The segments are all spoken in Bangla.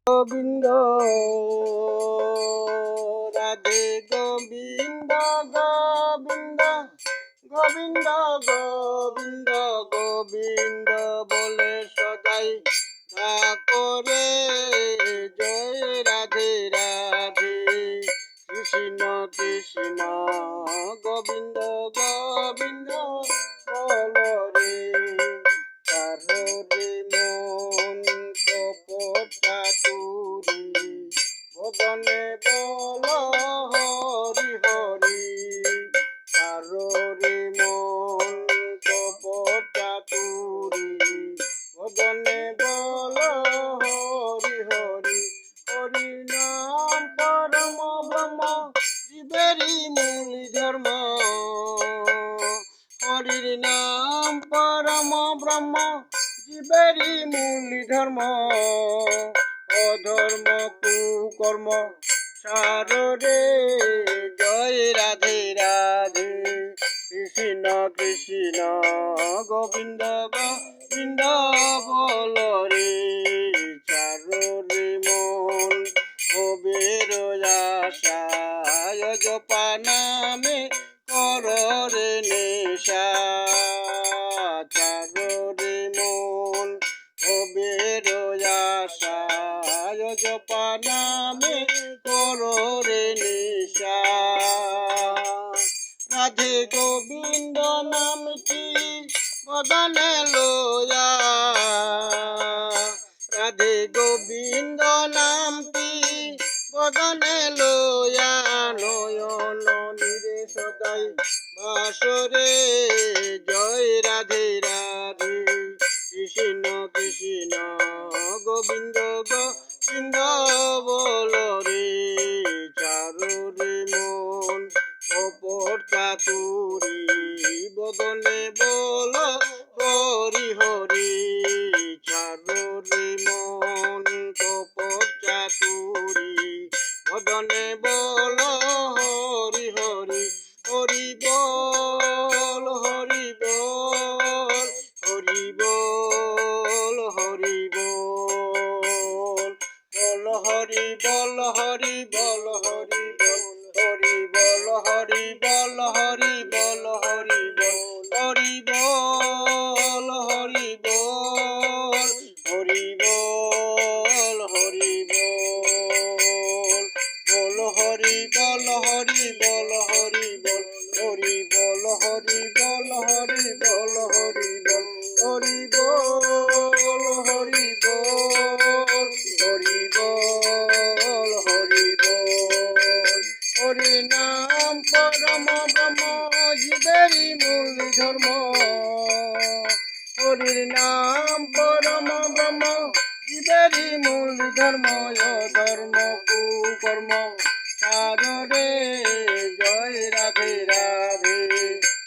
গোবিন্দ রাধে গোবিন্দ গোবিন্দ গোবিন্দ গোবিন্দ গোবিন্দ বলে সদাই করে জয় রাধে রাধে কৃষ্ণ কৃষ্ণ গোবিন্দ গোবিন্দ বল রে কারো রে মন কপটা তুরি বদনে বল হরি হরি কারো রে মন কপটা তুরি বদনে বল হরি হরি হরি নাম পরম ব্রহ্ম জীবেরই মূল ধর্ম হরির নাম পরম ব্রহ্ম জীবেরই মূল ধর্ম অধর্ম কুকর্ম সারে জয় রাধে রাধে কৃষ্ণ কৃষ্ণ গোবিন্দ গোবিন্দ বল রে চারে মন কবের আশায় জপা নামে কর রে নেশা চারে মন কবের আশায় জপা নামে কর রে নেশা রাধে গোবিন্দ নামটি বদনে লয়া রাধে গোবিন্দ নামটি বদনে লয়া নয়ন নিরে সদাই বাসরে জয় রাধে রাধে কৃষ্ণ কৃষ্ণ গোবিন্দ গোবিন্দ বল রে চারো রে মন কপট চাতুরি বদনে বল হরি হরি চারো রে মন কপট চাতুরি বদনে বল হরি হরি হরি বল হরি বল হরি বল হরি বল বল হরি বল হরি বল হরি বল হরি বল হরি বল হরি বল হরি বল হরি বল হরি বল হরি বল হরি বল বল হরি বল হরি বল হরি বল হরি বল হরি বল হরি বল হরি বল হরি বল হরি বল হরি বল হরি বল হরি নাম পরম ব্রহ্ম জীবেরই মূল ধর্ম হরির নাম পরম ব্রহ্ম জীবেরই মূল ধর্ম ধর্ম কুকর্ম সারে জয় রাধে রাধে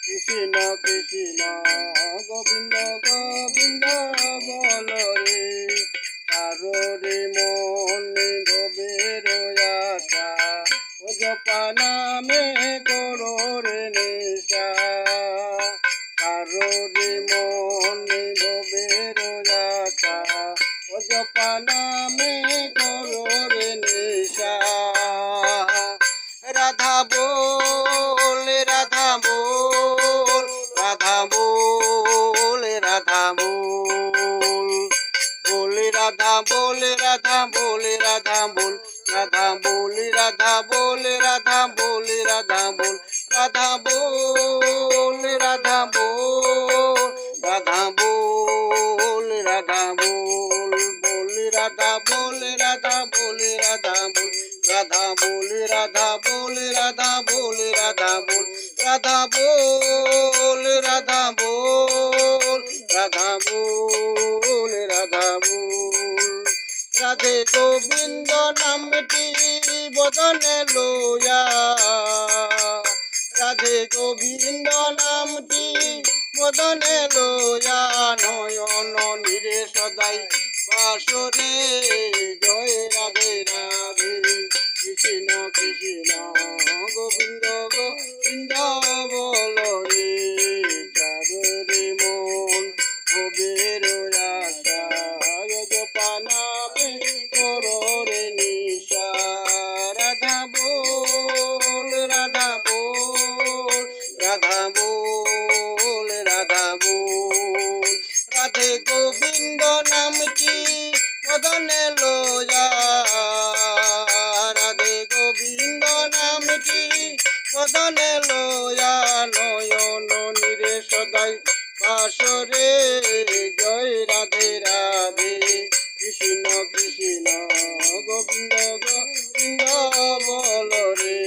কৃষ্ণ কৃষ্ণ গোবিন্দ গোবিন্দ বল রে সারে মন গবের আশা ও জপা নামে করো রে নেশা সারে মন গবের আশা ও জপা নামে করো রে নেশা রাধা বল রাধা বল রাধা বল রাধা বল বল রাধা বল রাধা বল রাধা বল রাধা বল রাধা বল রাধা বল রাধা বল রাধা বল রাধা বল রাধা বল রাধা বল বল রাধা বল রাধা বল রাধা বল রাধা বল রাধা বল রাধা বল রাধা বল রাধা বল রাধা বল রাধা বল রাধা বল রাধে গোবিন্দ নামটি বদনে লয়া রাধে গোবিন্দ নামটি বদনে লয়া নয়ন নিরে সদাই বাসরে জয় রাধে রাধে কৃষ্ণ কৃষ্ণ গোবিন্দ গোবিন্দ বল রে চারো রে মন কবের আশা জপা নামে করো বদনে লয়া রাধে গোবিন্দ নামটি বদনে লয়া নয়ন নিরে সদাই বাসরে জয় রাধে রাধে কৃষ্ণ কৃষ্ণ গোবিন্দ গোবিন্দ বল রে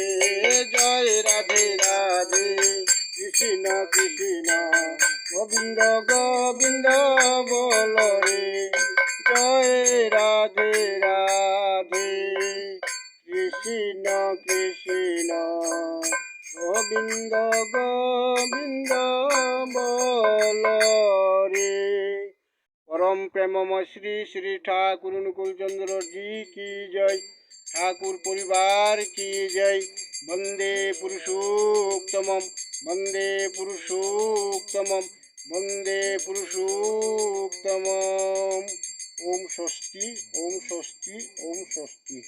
জয় রাধে রাধে কৃষ্ণ কৃষ্ণ গোবিন্দ গোবিন্দ বল রে জয় রাধে রাধে কৃষ্ণ কৃষ্ণ গোবিন্দ গোবিন্দ বল রে। परम प्रेममय श्री श्री ठाकुर अनुकूल चंद्र जी की जय। ठाकुर परिवार की जय। वंदे पुरुषोत्तमम वंदे पुरुषोत्तमम वंदे पुरुषोत्तमम। ओम स्वस्ति ओम स्वस्ति ओम स्वस्ति।